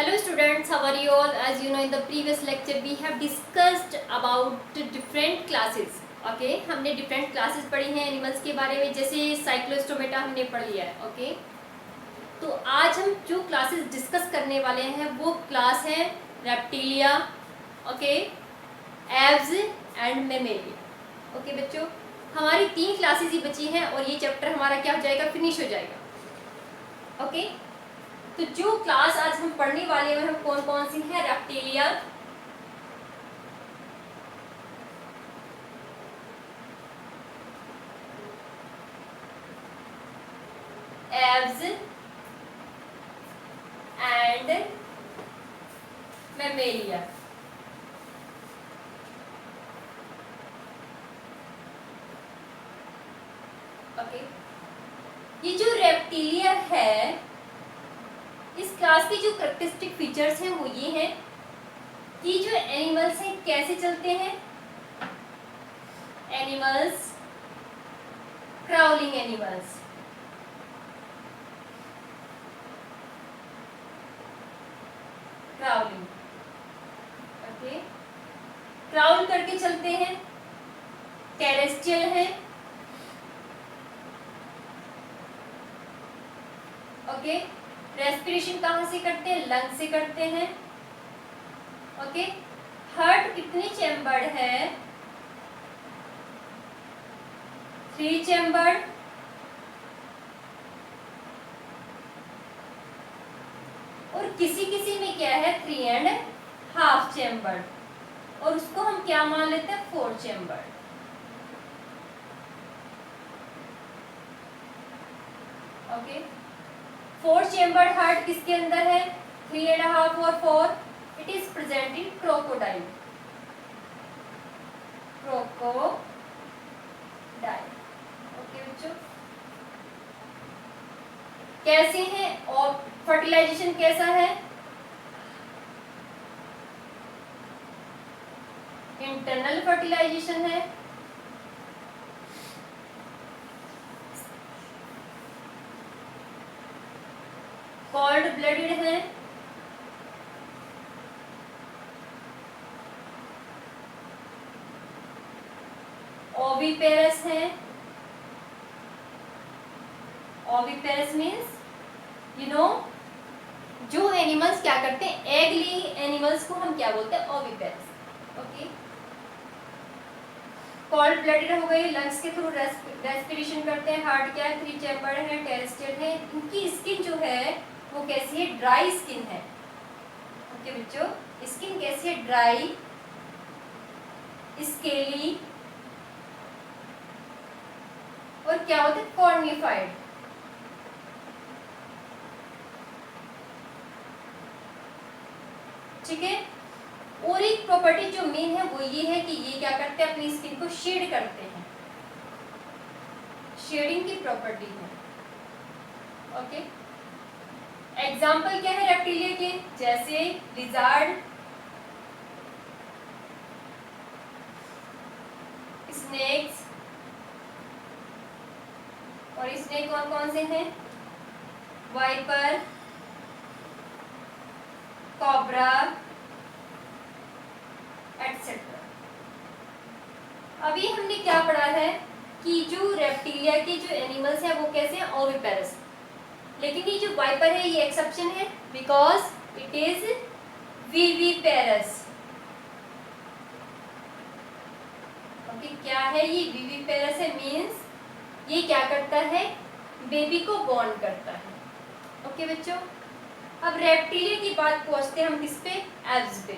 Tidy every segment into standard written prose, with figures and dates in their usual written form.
Hello students, how are you all? As you know, in the previous lecture we have discussed about different classes. Okay, हमने different classes पढ़ी हैं animals के बारे में, जैसे Cyclostomata हमने पढ़ लिया है. ओके, तो आज हम जो क्लासेस डिस्कस करने वाले हैं वो क्लास है reptilia, okay, Aves and Mammalia. Okay बच्चों, हमारी 3 क्लासेस ही बची हैं और ये चैप्टर हमारा क्या हो जाएगा, फिनिश हो जाएगा. ओके, तो जो क्लास आज हम पढ़ने वाले हैं हम कौन कौन सी हैं? Reptilia, Aves and Mammalia. Okay, ये जो रेप्टिलिया है इस क्लास के जो कैरेक्टरिस्टिक फीचर्स हैं वो ये हैं कि जो एनिमल्स हैं कैसे चलते हैं. Animals, crawling animals. Crawling, okay, crawl करके चलते हैं. टेरेस्ट्रियल है. ओके, रेस्पिरेशन कहाँ से करते हैं? लंग से करते हैं. ओके, हार्ट कितने चैम्बर्ड है? 3 चैम्बर्ड. और किसी किसी में क्या है 3.5 चैम्बर्ड, और उसको हम क्या मान लेते हैं? 4 चैम्बर्ड. ओके, 4 चैम्बर्ड हार्ट किसके अंदर है? 3.5 और 4. It is present in crocodile. Crocodile. Okay बच्चों, कैसे हैं और फर्टिलाइजेशन कैसा है? इंटरनल फर्टिलाइजेशन है. कोल्ड ब्लडेड है. ओविपेरस है. ओविपेरस मीन्स यू नो जो एनिमल्स क्या करते हैं, एग लेइंग एनिमल्स को हम क्या बोलते हैं? ओविपेरस. ओके, कोल्ड ब्लडेड हो गई, लंग्स के थ्रू रेस्पिरेशन करते हैं. हार्ट क्या है? 3 चैम्बर्ड है, टेरेस्ट्रियल है. इनकी स्किन जो है वो कैसी है? ड्राई स्किन है. ओके बच्चों, स्किन कैसी है? ड्राई, स्केली, और क्या होता है? कॉर्निफाइड. ठीक है. और एक प्रॉपर्टी जो मेन है वो ये है कि ये क्या करते हैं? अपनी स्किन को शेड करते हैं. शेडिंग की प्रॉपर्टी है. ओके, एग्जाम्पल क्या है रेप्टिलिया के? जैसे लिजार्ड, स्नेक्स. और स्नेक कौन कौन से हैं? Viper, cobra, etcetera. अभी हमने क्या पढ़ा है कि जो रेप्टिलिया के जो एनिमल्स हैं वो कैसे हैं? ओविपेरस. लेकिन ये जो वाइपर है ये एक्सेप्शन है because it is viviparous. Okay, क्या है ये? विविपेरस है. मींस ये क्या करता है? बेबी को बॉर्न करता है. ओके बच्चों, अब रेप्टिलिया की बात पहुंचते हैं हम किस पे? एव्स पे.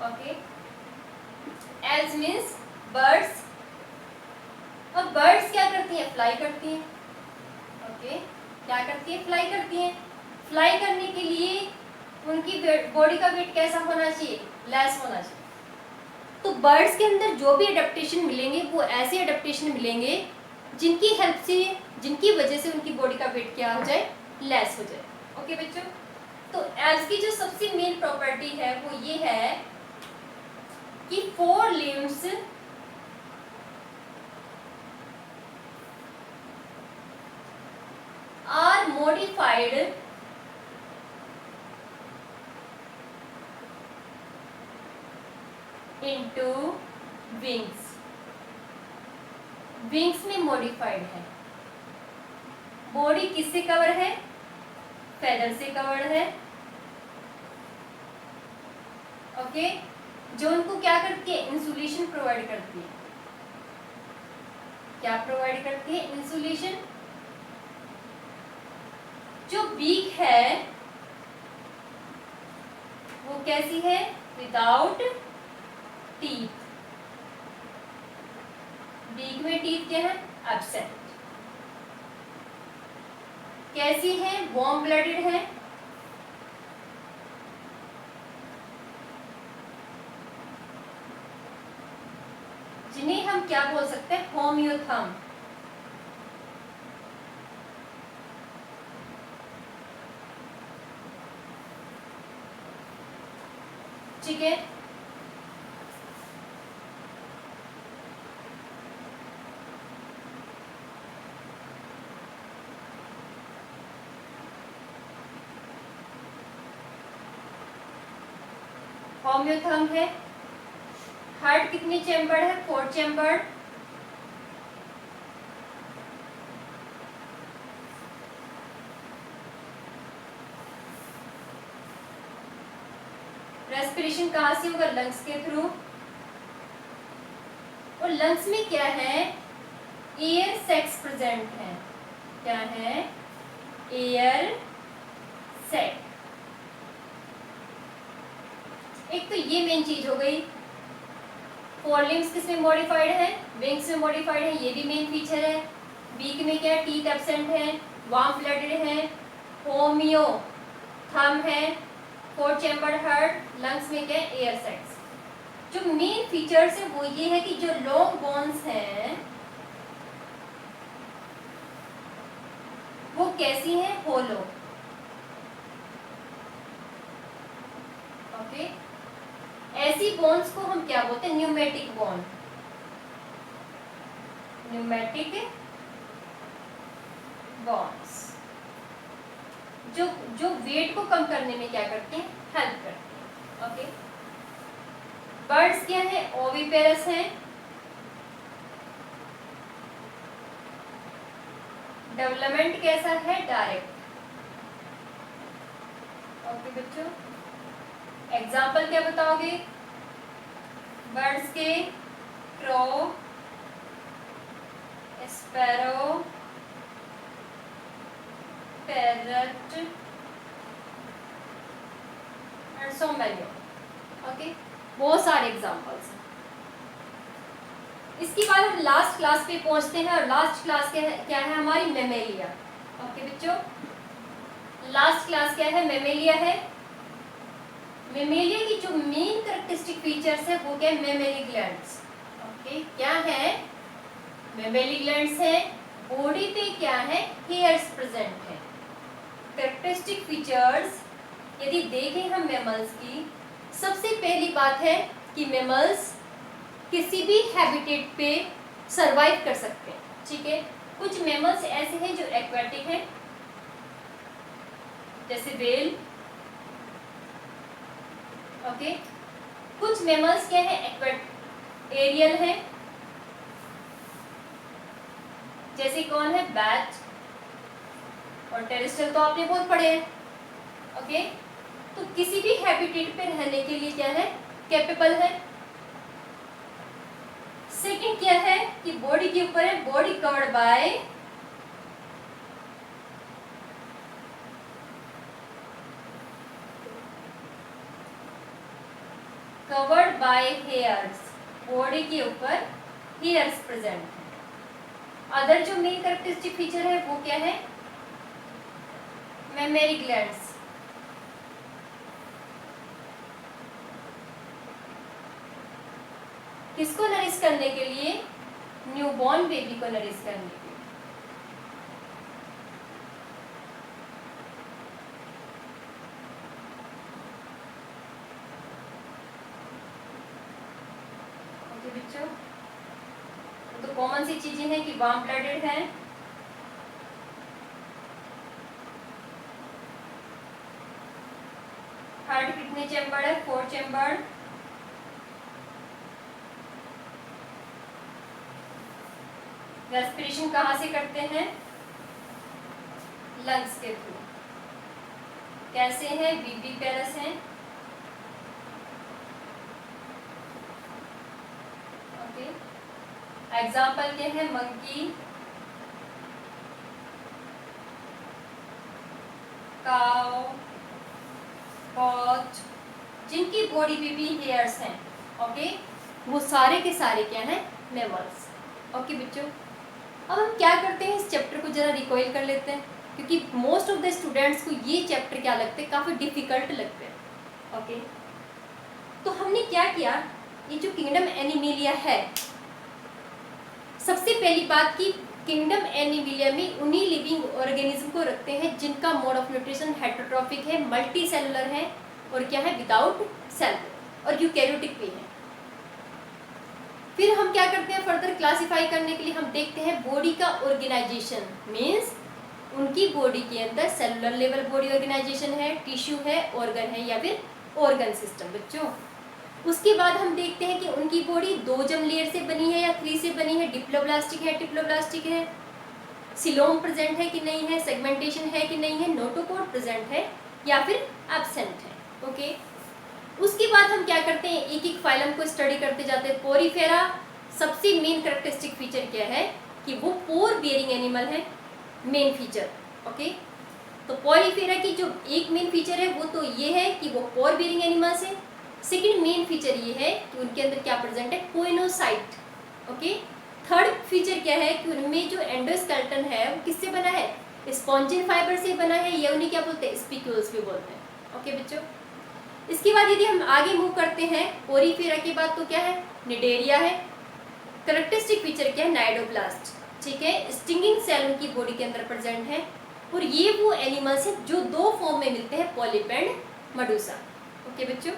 Okay, Aves means birds. अब बर्ड्स क्या करती हैं? फ्लाई करती हैं. ओके, क्या करती है? फ्लाई करती हैं. फ्लाई करने के लिए उनकी बॉडी का वेट कैसा होना चाहिए? लेस होना चाहिए. तो बर्ड्स के अंदर जो भी एडेप्टेशन मिलेंगे वो ऐसे एडेप्टेशन मिलेंगे जिनकी हेल्प से, जिनकी वजह से उनकी बॉडी का वेट क्या हो जाए? लेस हो जाए. ओके बच्चों, तो एव्स की जो सबसे मेन प्रॉपर्टी है वो ये है कि 4 limbs are modified into wings. Wings में मॉडिफाइड है। बॉडी किससे कवर है? फेदर से कवर्ड है। ओके, जो उनको क्या करती है? इंसुलेशन प्रोवाइड करती है। क्या प्रोवाइड करती है? इंसुलेशन। जो बीक है वो कैसी है? Without teeth. बीक में टीथ क्या है? एब्सेंट। कैसी है? वार्म ब्लडेड है। जिन्हें हम क्या बोल सकते हैं? होम्योथर्म। ठीक है। होम्योथर्म है। हार्ट कितनी चेम्बर्ड है? 4 चेम्बर्ड। रेस्पिरेशन कहां से होगा? लंग्स के थ्रू। और लंग्स में क्या है? एयर सैक्स प्रेजेंट है। क्या है? Air sac. एक तो ये मेन चीज हो गई। फोरलिम्स किसमें मॉडिफाइड है? विंग्स में मॉडिफाइड है, ये भी मेन फीचर है। बीक में क्या? टीथ एब्सेंट है, वार्म ब्लडेड है, होमियो थंब है, 4 चैम्बर्ड हार्ट, लंग्स में क्या? Air sacs. जो मेन फीचर्स है वो ये है कि जो लॉन्ग बोन्स हैं वो कैसी हैं? होलो। ओके, ऐसी बोन्स को हम क्या बोलते हैं? Pneumatic bone. न्यूमेटिक बोन्स जो जो वेट को कम करने में क्या करते हैं? हेल्प करते हैं। ओके, बर्ड्स क्या है? ओविपेरस हैं। डेवलपमेंट कैसा है? डायरेक्ट। ओके बच्चों, एग्जाम्पल क्या बताओगे बर्ड्स के? Crow, sparrow, parrot and so many. Okay, बहुत सारे एग्जाम्पल्स हैं। इसके बाद हम लास्ट क्लास पे पहुंचते हैं और लास्ट क्लास क्या है हमारी? मेमेलिया। ओके बच्चों, लास्ट क्लास क्या है? मेमेलिया है। मेमेलिया की जो मेन कैरेक्टरिस्टिक फीचर्स है वो क्या है? मेमेली ग्लैंड्स। ओके, क्या है? मेमेली ग्लैंड्स है। बॉडी पे क्या है? हेयर्स प्रेजेंट है। कैरेक्टरिस्टिक फीचर्स यदि देखें हम मैमल्स की, सबसे पहली बात है कि मैमल्स किसी भी हैबिटेट पे सरवाइव कर सकते हैं। ठीक है, कुछ मैमल्स ऐसे हैं जो एक्वेटिक हैं, जैसे व्हेल। ओके, कुछ मैमल्स क्या है? एरियल है, जैसे कौन है? बैट। और टेरेस्ट्रियल तो आपने बहुत पढ़े हैं। ओके, तो किसी भी हैबिटेट पे रहने के लिए क्या है? कैपेबल है। सेकंड क्या है कि बॉडी के ऊपर है, body covered by hairs. Body के ऊपर हेयर्स प्रेजेंट है। अदर जो मेन कैरेक्टरिस्टिक फीचर है वो क्या है? Mammary glands. किसको नरिश करने के लिए? न्यूबॉर्न बेबी को नरिश करने के लिए। ओके बच्चों, तो कॉमन सी चीजें हैं कि वार्म ब्लडेड है, हार्ट कितने चैम्बर्ड है? 4 चैम्बर्ड। रेस्पिरेशन कहाँ से करते हैं? लंग्स के थ्रू। कैसे हैं? विविपेरस हैं। ओके, एग्जाम्पल क्या है? मंकी, काउ, कॉच, जिनकी बॉडी पे भी हेयर्स हैं, ओके, वो सारे के सारे क्या हैं? मैमल्स। ओके बच्चों, अब हम क्या करते हैं, इस चैप्टर को जरा रिकॉइल कर लेते हैं, क्योंकि मोस्ट ऑफ द स्टूडेंट्स को ये चैप्टर क्या लगते हैं? काफ़ी डिफिकल्ट लगते हैं। ओके, तो हमने क्या किया, ये जो किंगडम एनिमेलिया है, सबसे पहली बात की किंगडम एनिमेलिया में उन्हीं लिविंग ऑर्गेनिज्म को रखते हैं जिनका मोड ऑफ न्यूट्रिशन हेटरोट्रॉफिक है, मल्टी सेलुलर है, और क्या है? विदाउट सेल, और यूकैरियोटिक भी है। फिर हम क्या करते हैं, फर्दर क्लासिफाई करने के लिए हम देखते हैं बॉडी का ऑर्गेनाइजेशन, मीन्स उनकी बॉडी के अंदर सेलुलर लेवल बॉडी ऑर्गेनाइजेशन है, टिश्यू है, ऑर्गन है, या फिर ऑर्गन सिस्टम बच्चों। उसके बाद हम देखते हैं कि उनकी बॉडी 2 जर्म लेयर से बनी है या 3 से बनी है, डिप्लोब्लास्टिक है, ट्रिप्लोब्लास्टिक है, सिलोम प्रेजेंट है कि नहीं है, सेगमेंटेशन है कि नहीं है, नोटोकोर प्रेजेंट है या फिर एब्सेंट है। ओके, उसके बाद हम क्या करते हैं, एक एक फाइलम को स्टडी करते जाते हैं। पोरीफेरा सबसे मेन कैरेक्टरिस्टिक फीचर क्या है कि वो पोर बियरिंग एनिमल है, मेन फीचर। ओके, तो पोरीफेरा की जो एक मेन फीचर है वो तो ये है कि वो पोर बियरिंग एनिमल्स है। सेकंड मेन फीचर ये है कि उनके अंदर क्या प्रेजेंट है? कोइनोसाइट। ओके, थर्ड फीचर क्या है कि उनमें जो एंडोस्केलेटन है वो किससे बना है? स्पॉन्जिन फाइबर से बना है, या उन्हें क्या बोलते हैं? स्पिक्यूल्स भी बोलते हैं। ओके बच्चों, इसके बाद यदि हम आगे मूव करते हैं, पोरीफेरा के बाद तो क्या है? निडेरिया है। कैरेक्टरिस्टिक फीचर क्या है? नाइडोब्लास्ट। ठीक है, स्टिंगिंग सेल उनकी बॉडी के अंदर प्रेजेंट है, और ये वो एनिमल्स हैं जो 2 फॉर्म में मिलते हैं, पॉलिप एंड मेडुसा। ओके बच्चों,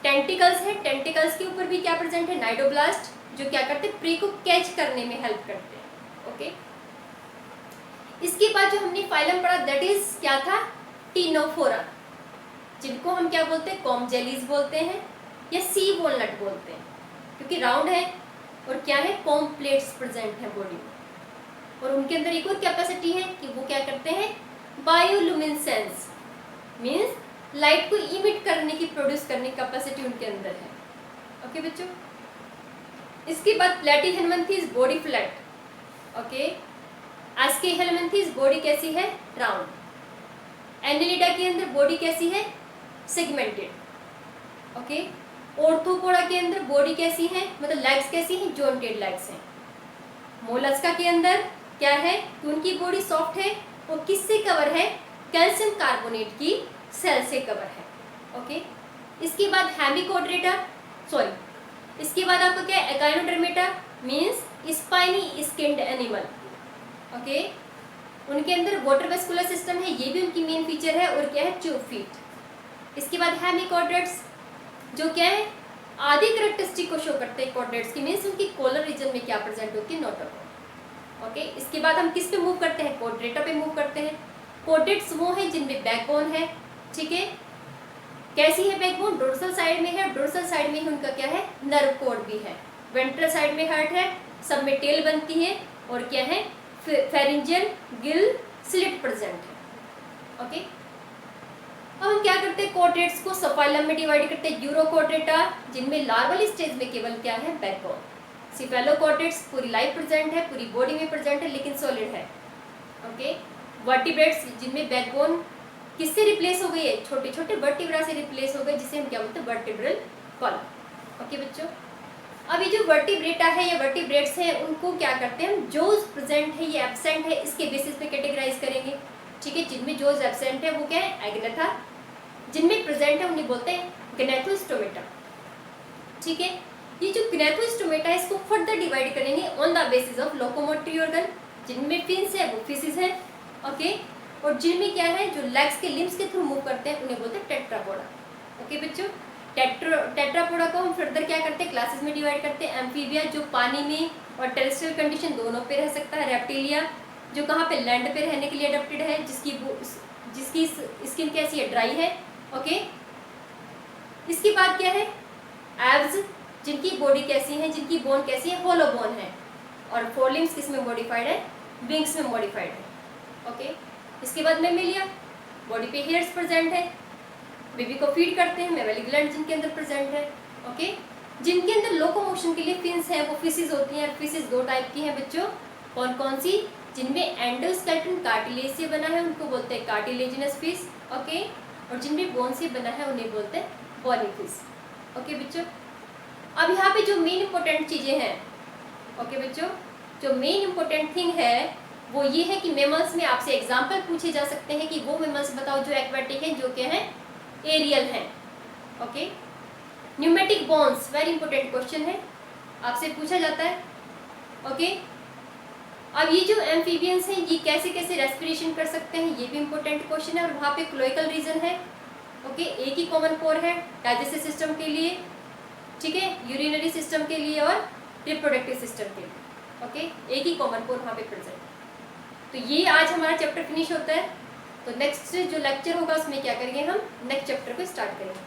टेंटिकल्स है, टेंटिकल्स के ऊपर भी क्या प्रेजेंट है? नाइडोब्लास्ट, जो क्या करते हैं? प्रे को कैच करने में हेल्प करते हैं। ओके, इसके बाद जो हमने फाइलम पढ़ा दैट इज क्या था? टीनोफोरा, जिनको हम क्या बोलते हैं? कॉम जेलीज बोलते हैं, या सी वॉलनट बोलते हैं, क्योंकि राउंड है और क्या है? कॉम प्लेट्स प्रेजेंट है बॉडी में। और उनके अंदर एक और कैपेसिटी है कि वो क्या करते हैं? बायोलुमिनेसेंस, मीन्स लाइट को इमिट करने की, प्रोड्यूस करने की कैपेसिटी उनके अंदर है। ओके बच्चों, इसके बाद platyhelminthes body flat. Okay, aschelminthes body कैसी है? राउंड। एनिलिडा के अंदर बॉडी कैसी है? सेगमेंटेड। ओके, ऑर्थोपोडा के अंदर बॉडी कैसी है? मतलब लेग्स कैसी हैं? जॉइंटेड लेग्स हैं। मोलस्का के अंदर क्या है कि उनकी बॉडी सॉफ्ट है, और किससे कवर है? कैल्शियम कार्बोनेट की सेल से कवर है। ओके, इसके बाद हेमिकोड्रेटा, सॉरी, इसके बाद आपका क्या है? Echinodermata, means spiny skinned animal. Okay, उनके अंदर वाटर वेस्कुलर सिस्टम है, ये भी उनकी मेन फीचर है, और क्या है? Tube feet. इसके बाद हेमिकोड्रेट्स, जो क्या है? आधी कैरेक्टरिस्टिक को शो करते हैं कोड्रेट्स की, मीन्स उनकी कॉलर रीजन में क्या प्रेजेंट होती है? नोटोकोर। ओके, इसके बाद हम किस पे मूव करते हैं? कोड्रेटा पे मूव करते हैं। कोड्रेट्स वो हैं जिनमें बैकबोन है। ठीक है, कैसी है बैकबोन? डोर्सल साइड में है, डोर्सल साइड में ही उनका क्या है? नर्व कोड भी है। वेंट्रल साइड में हार्ट है, सब में टेल बनती है, और क्या है? फेरिंजियल गिल स्लिट प्रेजेंट है। ओके, अब हम क्या करते हैं? कोड्रेट्स को सब फाइलम में डिवाइड करते हैं। यूरोकोड्रेटा, जिनमें लार्वल स्टेज में केवल क्या है? बैकबोन। सिफेलोकोड्रेट्स पूरी लाइफ प्रेजेंट है, पूरी बॉडी में प्रेजेंट है, लेकिन सॉलिड है। ओके, वर्टिब्रेट्स, जिनमें बैकबोन किससे रिप्लेस हो गई है? छोटे छोटे वर्टिब्रा से रिप्लेस हो गए, जिसे हम क्या बोलते हैं? Vertebral column. ओके बच्चों, अब ये जो वर्टिब्रेटा है या वर्टिब्रेट्स है, उनको क्या करते हैं हम? जोज प्रेजेंट है या एब्सेंट है, इसके बेसिस पे कैटेगराइज करेंगे। ठीक है, जिनमें जोज एब्सेंट है वो क्या है? एग्नेथा, जिनमें प्रेजेंट है उन्हें बोलते हैं ग्नेथोस्टोमेटा। ठीक है, ये जो ग्नेथोस्टोमेटा है इसको फर्दर डिवाइड करेंगे on the basis of locomotory organ, जिनमें फिन्स है वो फिसिस है। ओके, और जिनमें क्या है? जो लेग्स के लिम्स के थ्रू मूव करते हैं उन्हें बोलते हैं टेट्रापोडा। ओके बच्चों, टेट्रापोडा को हम फर्दर क्या करते हैं? क्लासेस में डिवाइड करते हैं। एम्फीबिया, जो पानी में और टेरेस्ट्रियल कंडीशन दोनों पे रह सकता है। रेप्टिलिया, जो कहाँ पे? लैंड पे रहने के लिए अडेप्टेड है, जिसकी स्किन कैसी है? ड्राई है। ओके, इसके बाद क्या है? एब्स, जिनकी बॉडी कैसी है? जिनकी बोन कैसी है? होलो बोन है। और फोरलिम्स किस में मॉडिफाइड है, विंग्स में मॉडिफाइड है। ओके, इसके बाद मेमेलिया, बॉडी पे हेयर्स प्रेजेंट है, बेबी को फीड करते हैं, मेमेली ग्लैंड जिनके अंदर प्रेजेंट है। ओके, जिनके अंदर लोकोमोशन के लिए फिन्स हैं वो फिशेज होती हैं। फिशेज दो टाइप की हैं बच्चों, कौन कौन सी, जिनमें एंडोस्केलेटन कार्टिलेज से बना है उनको बोलते हैं कार्टिलेजिनस फिश। ओके, और जिनमें बोन से बना है उन्हें बोलते हैं बोनी फिश। ओके बच्चों, अब यहाँ पे जो मेन इंपॉर्टेंट चीजें हैं, ओके बच्चों, जो मेन इंपॉर्टेंट थिंग है वो ये है कि मेमल्स में आपसे एग्जाम्पल पूछे जा सकते हैं कि वो मेमल्स बताओ जो एक्वेटिक हैं, जो क्या है, एरियल हैं। Okay, pneumatic bones, very important question है, आपसे पूछा जाता है। ओके, अब ये जो एम्फीबियंस हैं ये कैसे कैसे रेस्पिरेशन कर सकते हैं, ये भी इंपॉर्टेंट क्वेश्चन है। और वहाँ पे क्लोइकल रीजन है। ओके, एक ही कॉमन पोर है डाइजेस्टिव सिस्टम के लिए, ठीक है, यूरिनरी सिस्टम के लिए और रिप्रोडक्टिव सिस्टम के लिए। ओके, एक ही कॉमन पोर वहाँ पे प्रेजेंट। तो ये आज हमारा चैप्टर फिनिश होता है। तो नेक्स्ट जो लेक्चर होगा उसमें क्या करेंगे, हम नेक्स्ट चैप्टर को स्टार्ट करेंगे।